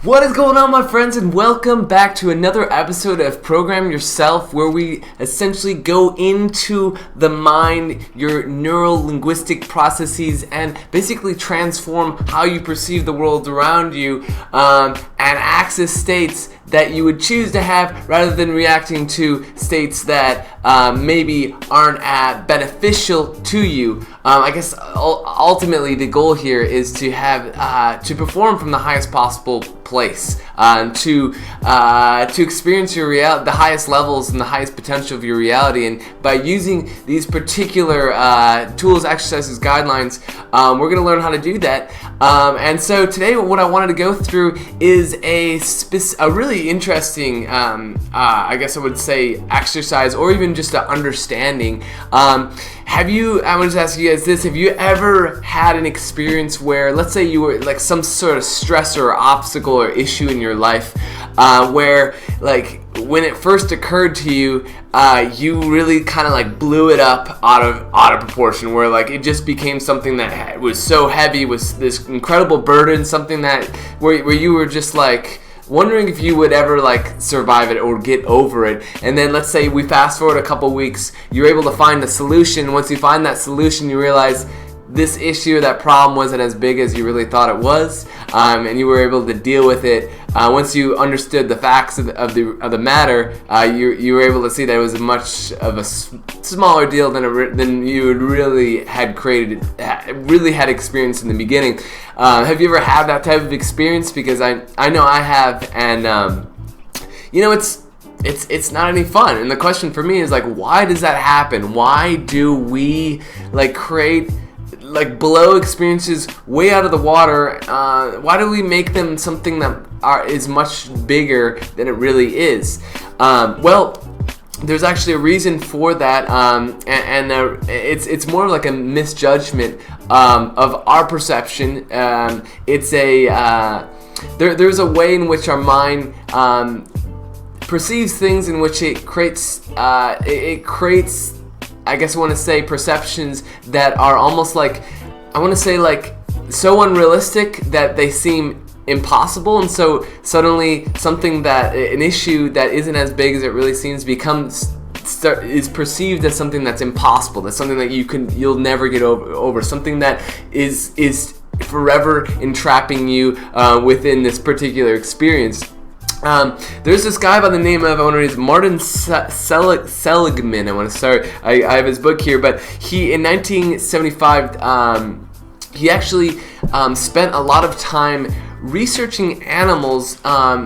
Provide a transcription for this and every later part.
What is going on, my friends, and welcome back to another episode of Program Yourself, where we essentially go into the mind, your neuro-linguistic processes, and basically transform how you perceive the world around you, and access states that you would choose to have rather than reacting to states that maybe aren't beneficial to you. I guess ultimately the goal here is to have to perform from the highest possible place, to experience your the highest levels and the highest potential of your reality. And by using these particular tools, exercises, guidelines, we're going to learn how to do that. And so today, what I wanted to go through is a really interesting, I guess I would say, exercise, or even just an understanding. I'm going to just ask you guys this: have you ever had an experience where, let's say, you were like some sort of stressor or obstacle or issue in your life, where like when it first occurred to you, you really kind of like blew it up out of proportion, where like it just became something that was so heavy, was this incredible burden, something that where you were just like wondering if you would ever like survive it or get over it. And then let's say we fast forward a couple weeks, you're able to find a solution. Once you find that solution, you realize this issue, that problem wasn't as big as you really thought it was, and you were able to deal with it. Once you understood the facts of the matter, you were able to see that it was much of a smaller deal than you would really had experienced in the beginning. Have you ever had that type of experience? Because I know I have, and it's not any fun. And the question for me is like, why does that happen? Why do we create blow experiences way out of the water? Why do we make them something that is much bigger than it really is? Well, there's actually a reason for that, and it's more like a misjudgment of our perception. There's a way in which our mind perceives things, in which it creates I guess I want to say perceptions that are almost like, I want to say like so unrealistic that they seem impossible. And so suddenly an issue that isn't as big as it really seems is perceived as something that's impossible. That's something that you'll never get over. Something that is forever entrapping you within this particular experience. There's this guy by the name of, Martin Seligman. I have his book here, but he, in 1975, he actually spent a lot of time researching animals,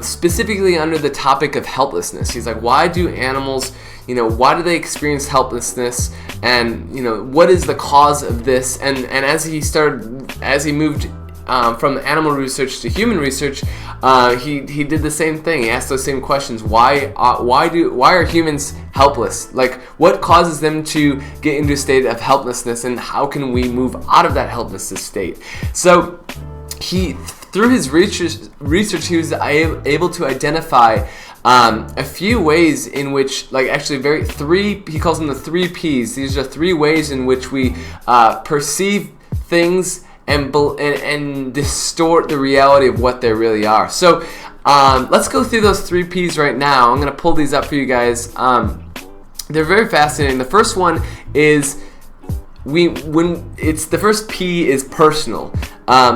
specifically under the topic of helplessness. He's like, why do animals, why do they experience helplessness, and what is the cause of this? And as he moved from animal research to human research, he did the same thing. He asked those same questions. Why are humans helpless? Like, what causes them to get into a state of helplessness, and how can we move out of that helplessness state? So through his research, he was able to identify a few ways in which, he calls them the 3 Ps. These are 3 ways in which we perceive things and distort the reality of what they really are. So let's go through those 3 Ps right now. I'm going to pull these up for you guys. They're very fascinating. The first one is the first P is personal.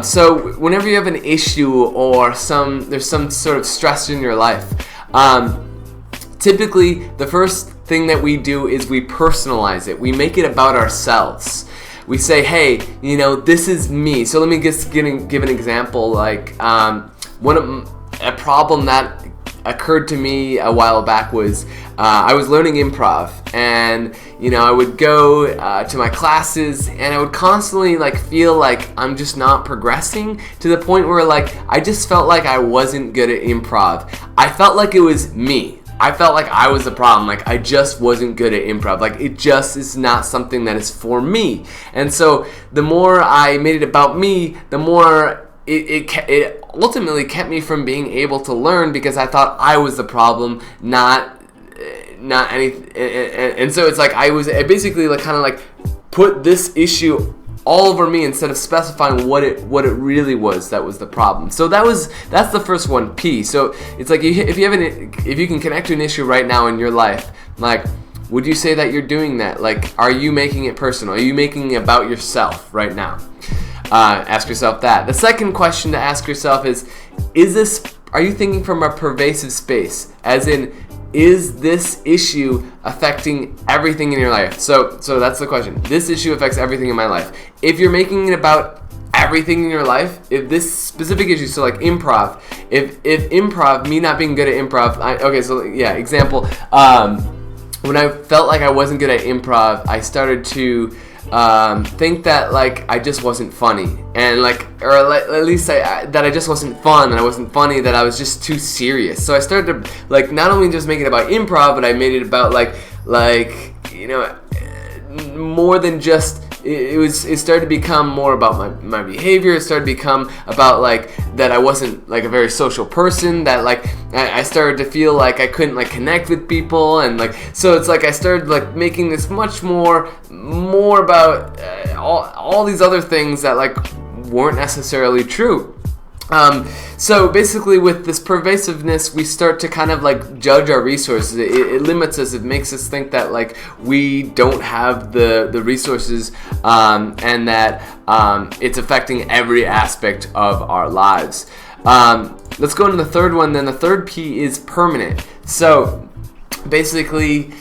So whenever you have an issue or there's some sort of stress in your life, typically the first thing that we do is we personalize it. We make it about ourselves. We say, hey, this is me. So let me just give an example. Like, a problem that occurred to me a while back was I was learning improv, and I would go to my classes, and I would constantly feel like I'm just not progressing, to the point where I just felt like I wasn't good at improv. I felt like it was me. I felt like I was the problem. I just wasn't good at improv. It just is not something that is for me. And so the more I made it about me, the more it ultimately kept me from being able to learn, because I thought I was the problem, not anything. And so it's I basically put this issue all over me instead of specifying what it really was that was the problem. So that's the first one, P. So it's like if you can connect to an issue right now in your life, like, would you say that you're doing that? Like, are you making it personal? Are you making it about yourself right now? Ask yourself that. The second question to ask yourself is are you thinking from a pervasive space? As in, is this issue affecting everything in your life? So that's the question. This issue affects everything in my life. If you're making it about everything in your life, if this specific issue, so like improv, if improv, me not being good at improv, example, when I felt like I wasn't good at improv, I started to think that like I just wasn't funny, and at least that I just wasn't fun, and I wasn't funny, that I was just too serious. So I started to like not only just make it about improv, but I made it about like more than just. It started to become more about my behavior. It started to become about like that I wasn't like a very social person, that like I started to feel like I couldn't like connect with people, and like so it's like I started like making this much more about all these other things that like weren't necessarily true. So basically with this pervasiveness, we start to kind of like judge our resources. It limits us. It makes us think that like we don't have the resources, and that it's affecting every aspect of our lives. Let's go into the third one then. The third P is permanent. So basically,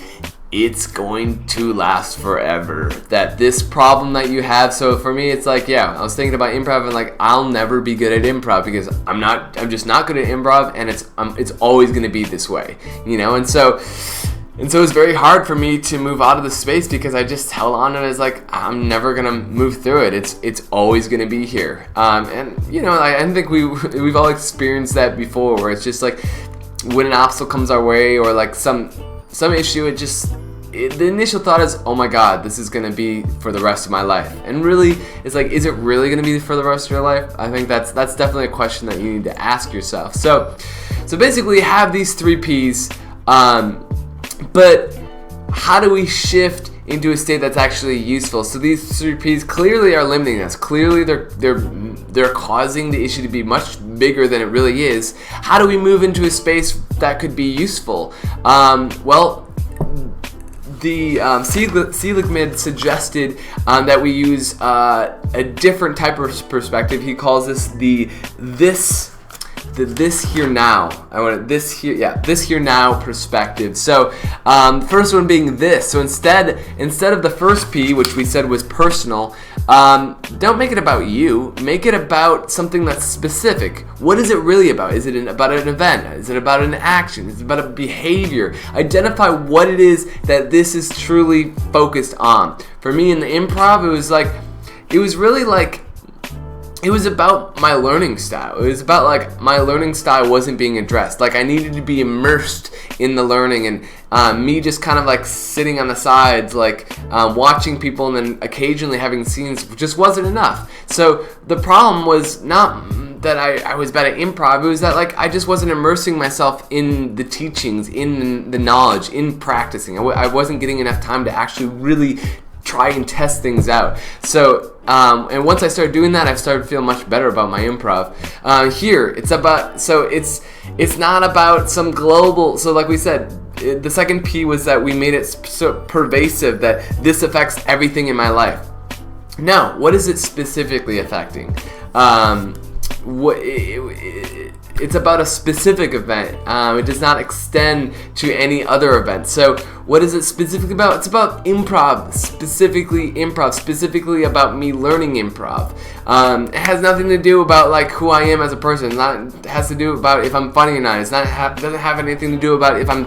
it's going to last forever. That this problem that you have, so for me it's like, I was thinking about improv, and like I'll never be good at improv because I'm just not good at improv, and it's always going to be this way, and so it's very hard for me to move out of the space because I just held on to it as like I'm never gonna move through it. It's always gonna be here, and I think we've all experienced that before, where it's just like when an obstacle comes our way or like some issue, the initial thought is, oh my god, this is going to be for the rest of my life. And really, it's like, is it really going to be for the rest of your life? I think that's definitely a question that you need to ask yourself. So basically, have these three Ps, but how do we shift into a state that's actually useful? So these three Ps clearly are limiting us. Clearly, they're causing the issue to be much bigger than it really is. How do we move into a space that could be useful? The Seligman suggested that we use a different type of perspective. He calls this the this here now. This here now perspective. So first one being this. So instead of the first P, which we said was personal, don't make it about you. Make it about something that's specific. What is it really about? Is it about an event? Is it about an action? Is it about a behavior? Identify what it is that this is truly focused on. For me in the improv, it was about my learning style. It was about like my learning style wasn't being addressed. Like I needed to be immersed in the learning, and me just kind of like sitting on the sides, like watching people and then occasionally having scenes just wasn't enough. So the problem was not that I was bad at improv. It was that like I just wasn't immersing myself in the teachings, in the knowledge, in practicing. I wasn't getting enough time to actually really try and test things out. So and once I started doing that, I started feeling much better about my improv. Here it's not about some global. So like we said, the second P was that we made it so pervasive that this affects everything in my life. Now, what is it specifically affecting? It's about a specific event. It does not extend to any other event. So what is it specifically about? It's about improv, specifically about me learning improv. It has nothing to do about like who I am as a person. It has to do about if I'm funny or not. Doesn't have anything to do about if I'm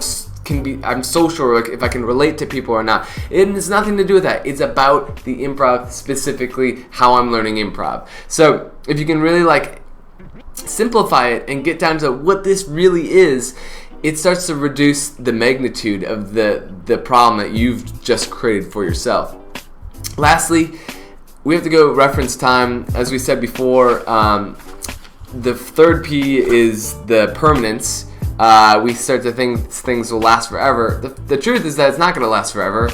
social, or like if I can relate to people or not. It has nothing to do with that. It's about the improv, specifically how I'm learning improv. So if you can really like simplify it and get down to what this really is, it starts to reduce the magnitude of the problem that you've just created for yourself. Lastly, we have to go reference time. As we said before, the third P is the permanence. we start to think things will last forever. The truth is that it's not going to last forever.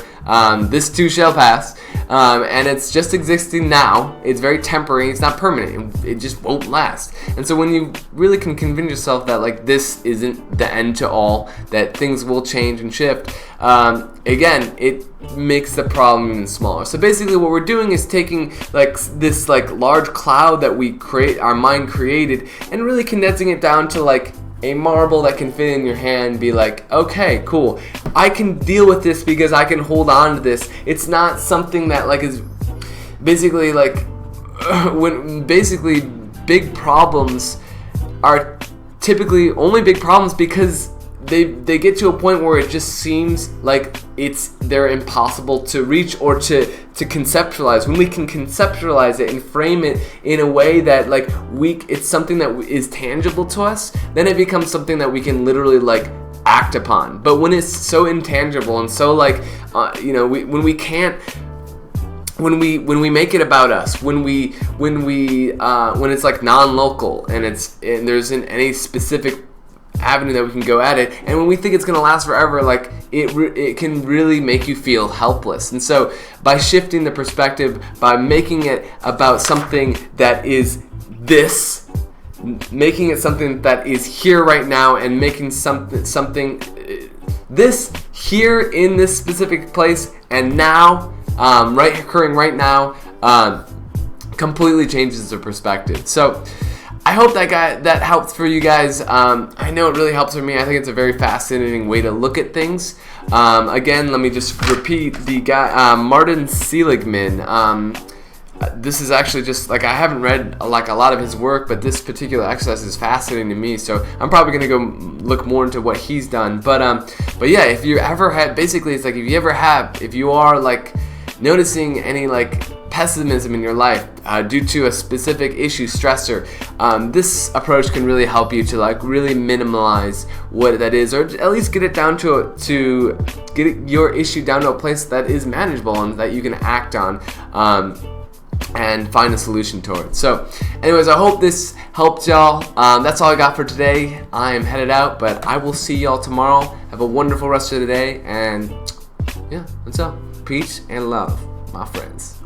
This too shall pass, and it's just existing now. It's very temporary. It's not permanent. It just won't last. And so when you really can convince yourself that like this isn't the end to all, that things will change and shift, again, it makes the problem even smaller. So basically what we're doing is taking like this like large cloud that our mind created, and really condensing it down to like a marble that can fit in your hand. Be like, okay, cool, I can deal with this because I can hold on to this. It's not something that like is basically like when basically big problems are typically only big problems because they get to a point where it just seems like they're impossible to reach or to conceptualize. When we can conceptualize it and frame it in a way that like it's something that is tangible to us, then it becomes something that we can literally like act upon. But when it's so intangible and so like when we make it about us, when it's like non-local and there isn't any specific avenue that we can go at it, and when we think it's going to last forever, like it can really make you feel helpless. And so by shifting the perspective, by making it about something that is making it something that is here right now, and making something this here in this specific place and now, occurring right now, completely changes the perspective. So I hope that helped for you guys. I know it really helps for me. I think it's a very fascinating way to look at things. Again, let me just repeat the guy, Martin Seligman. This is actually just like, I haven't read like a lot of his work, but this particular exercise is fascinating to me. So I'm probably gonna go look more into what he's done. But yeah, if you ever had, basically it's like if you are like noticing any like pessimism in your life due to a specific issue, stressor, this approach can really help you to like really minimize what that is, or at least get it down to get your issue down to a place that is manageable and that you can act on, and find a solution toward. So anyways, I hope this helped y'all. That's all I got for today. I am headed out, but I will see y'all tomorrow. Have a wonderful rest of the day, and yeah, that's all. Peace and love, my friends.